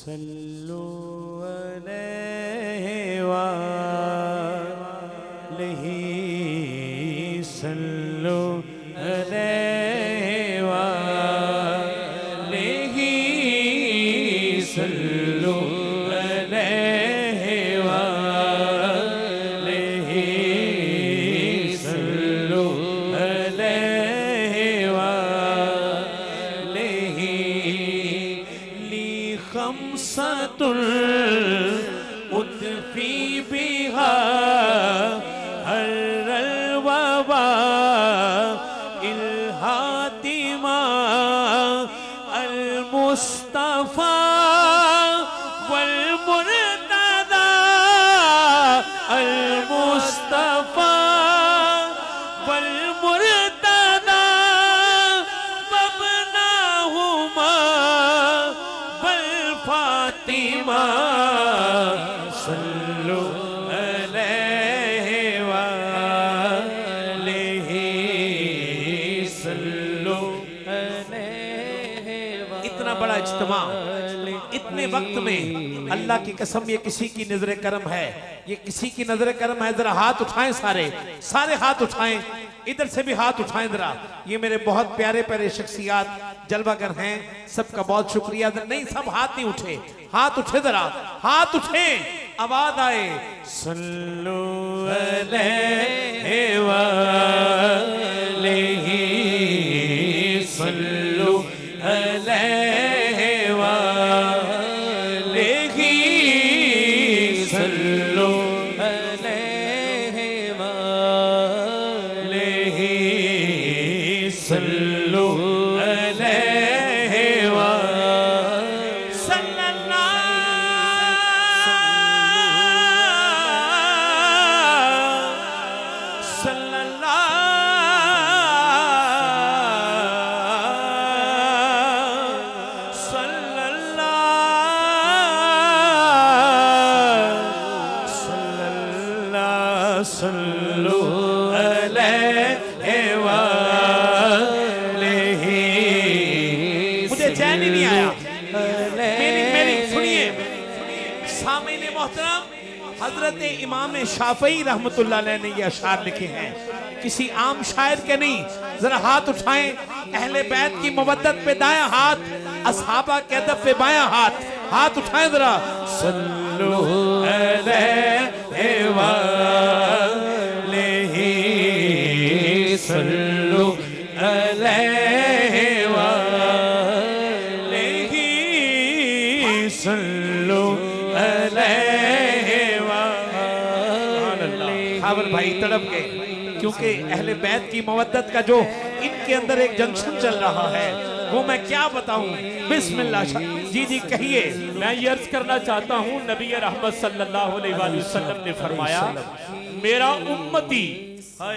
सल्लु अलैहि वालैहि सल्लु अलैहि वालैहि सल्लु अलैहि वालैहि सल्लु अलैहि वालैहि ली खम्सतुल उतफी बिहा हर्रल वबा इल्हातिमा अल मुस्तफा वल मुर्तदा अल मुस्तफा वल मुर्तदा बबनाहुमा वल फातिमा सल्लु अलैहि वालैहि सल्लु अलैहि वालैहि। इतना बड़ा इज्तिमा इतने वक्त में, अल्लाह की कसम ये किसी की नजर करम है, ये किसी की नजर करम है। जरा हाथ उठाएं, सारे हाथ उठाएं, इधर से भी हाथ उठाएं जरा। ये मेरे बहुत प्यारे प्यारे शख्सियात जलवागर हैं, सबका बहुत शुक्रिया। नहीं, सब हाथ नहीं उठे, हाथ उठे जरा, हाथ उठे, आवाज आए सल्लु अलैहि वालैहि सल्लु अलैहि वालैहि सल्लु अलैहि वालैहि सल्लु अलैहि सल्लु अलैहि वालैहि। मुझे चैन ही नहीं आया। मेरी सुनिए सामईन मोहतरम, हजरत इमाम शाफई रहमतुल्लाह अलैह ने ये अशार लिखे हैं, किसी आम शायर के नहीं। जरा हाथ उठाएं, अहले बैत की मवद्दत पे दायां हाथ, असहाबा के अदब पे बायां हाथ, हाथ उठाएं जरा। सल्लु अलैहि वालैहि सल्लु अलैहि वालैहि सल्लु अलैहि वालैहि। हावर भाई तड़प गए, क्योंकि अहले बैत की मवद्दत का जो इनके अंदर एक जंक्शन चल रहा है वो मैं क्या बताऊं। बिस्मिल्लाह जी कहिए। मैं ये अर्ज करना चाहता हूँ, नबी रहमत सल्लल्लाहु अलैहि वसल्लम ने फरमाया, मेरा उम्मती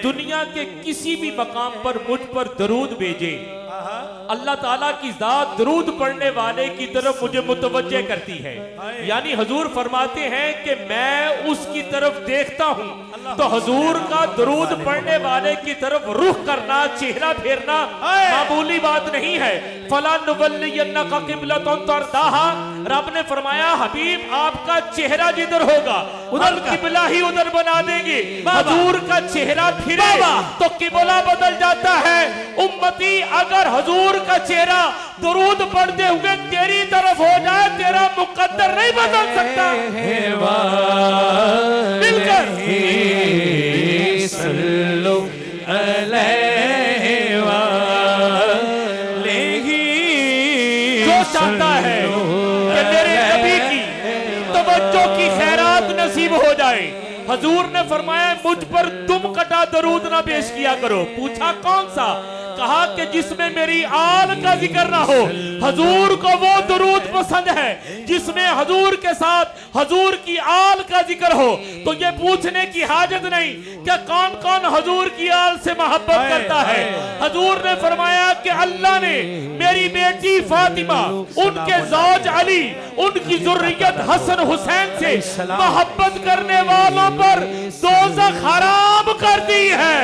दुनिया के किसी भी मकाम पर मुझ पर दरूद भेजे, अल्लाह ताला की जात दरूद पढ़ने वाले की तरफ मुझे मुतवज्जे करती है। यानी हुजूर फरमाते हैं कि मैं उसकी तरफ देखता हूँ तो हुजूर का दरूद पढ़ने वाले की तरफ रुख करना, चेहरा फेरना मामूली बात नहीं है। फला नुवल्लियन्नका क़िबलतन तर्दाहा, रब ने फरमाया हबीब आपका चेहरा जिधर होगा उधर किबला ही उधर बना देंगे। हुजूर का चेहरा फिरे तो किबला बदल जाता है। उम्मती अगर हुजूर का चेहरा दरूद पढ़ते हुए तेरी तरफ हो जाए, तेरा मुकद्दर नहीं बदल सकता। मिलकर सल्लु अलैहि वालैहि। जो चाहता है कि मेरे नबी की तवज्जो की खैरात नसीब हो जाए, हुजूर ने फरमाया मुझ पर तुम कटा दरूद ना पेश किया करो। पूछा कौन सा? कहा कि जिसमें मेरी आल का जिक्र ना हो। हुजूर को वो दरूद पसंद है जिसमें हुजूर के साथ हुजूर की आल का जिक्र हो। तो ये पूछने की हाजत नहीं कि कौन कौन हुजूर की आल से मोहब्बत करता है। हुजूर ने फरमाया कि अल्लाह ने मेरी बेटी फातिमा, उनके ज़ौज अली, उनकी ज़ुर्रियत हसन हुसैन से मोहब्बत करने वालों पर दोज़ख हराम कर दी है।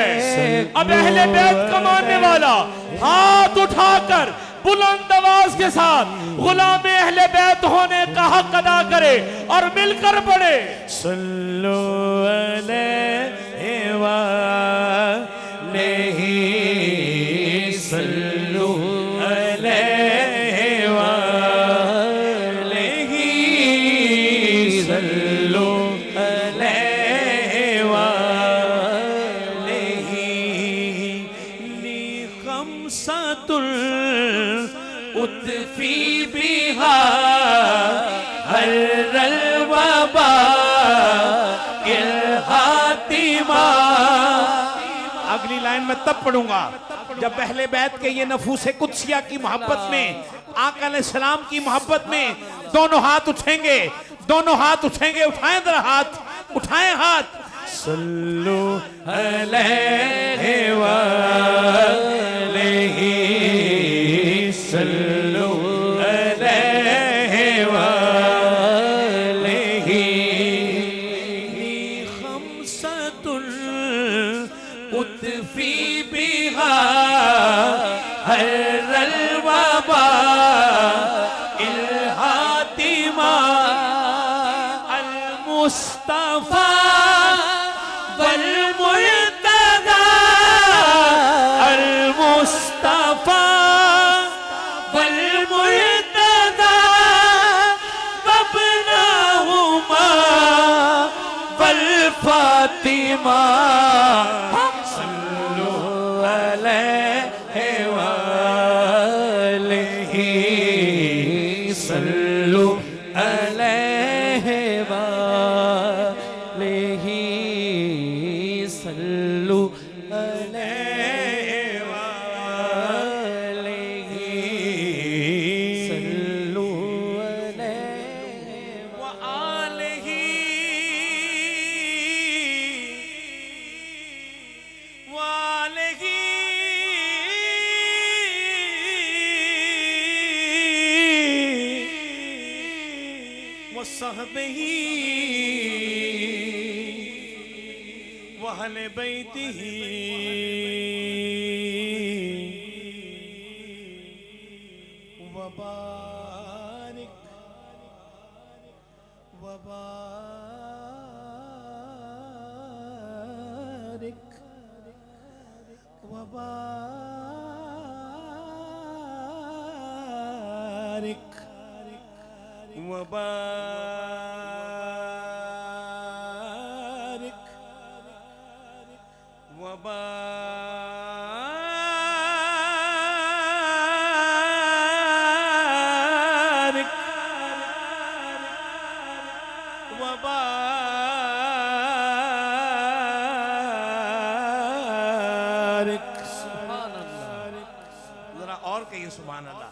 अब अहले बैत का मानने वाला हाथ उठाकर बुलंद आवाज के साथ गुलाम अहले बैत होने का हक अदा करे और मिलकर पढ़े। सल्लु अलैहि वलैहि सल्लु अलैहि वलैहि सल्लु अलैहि वलैहि ली खमसतुल उतफी बिहा हर्रल वबा अगली लाइन में तब पढ़ूंगा जब पहले बैत के ये नफूसे कुदसिया की मोहब्बत में, आका अलैहिस्सलाम की मोहब्बत में दोनों हाथ उठेंगे, दोनों हाथ उठेंगे। उठाएं जरा हाथ, उठाएं हाथ। सल्लु अलैहि वलैहि सल्लु अलैहि वलैहि खमसतुल उतफी बिहा हर्रल वबा इल्हातिमा अल मुस्तफा वल मुर्तदा अल मुस्तफा वल मुर्तदा वबनाहुमा वल फातिमा सल्लु अलैहि वलैहि सल्लु अलैहि वलैहि सल्लु अलैहि वआलिहि वालिहि वसहबिही वअहले बैतिही वबारिक वबारिक वबारिक वबारिक वबारिक वबारिक। सुभान अल्लाह। जरा और कहिए सुभान अल्लाह।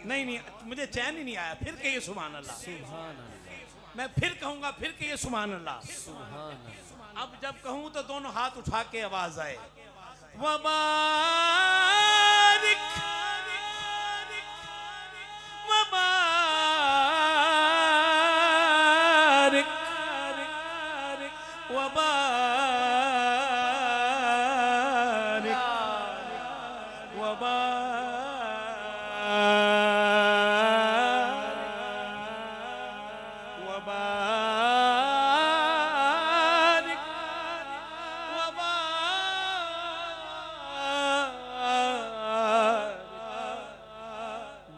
नहीं नहीं, मुझे चैन ही नहीं आया, फिर कहिए सुभान अल्लाह। सुभान अल्लाह। मैं फिर कहूंगा, फिर कहिए सुभान अल्लाह। सुभान अल्लाह। अब जब कहूं तो दोनों हाथ उठा के आवाज आए। वबारिक वबारिक वबारिक वबारिक वबारिक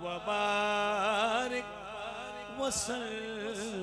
वबारिक वसल्लम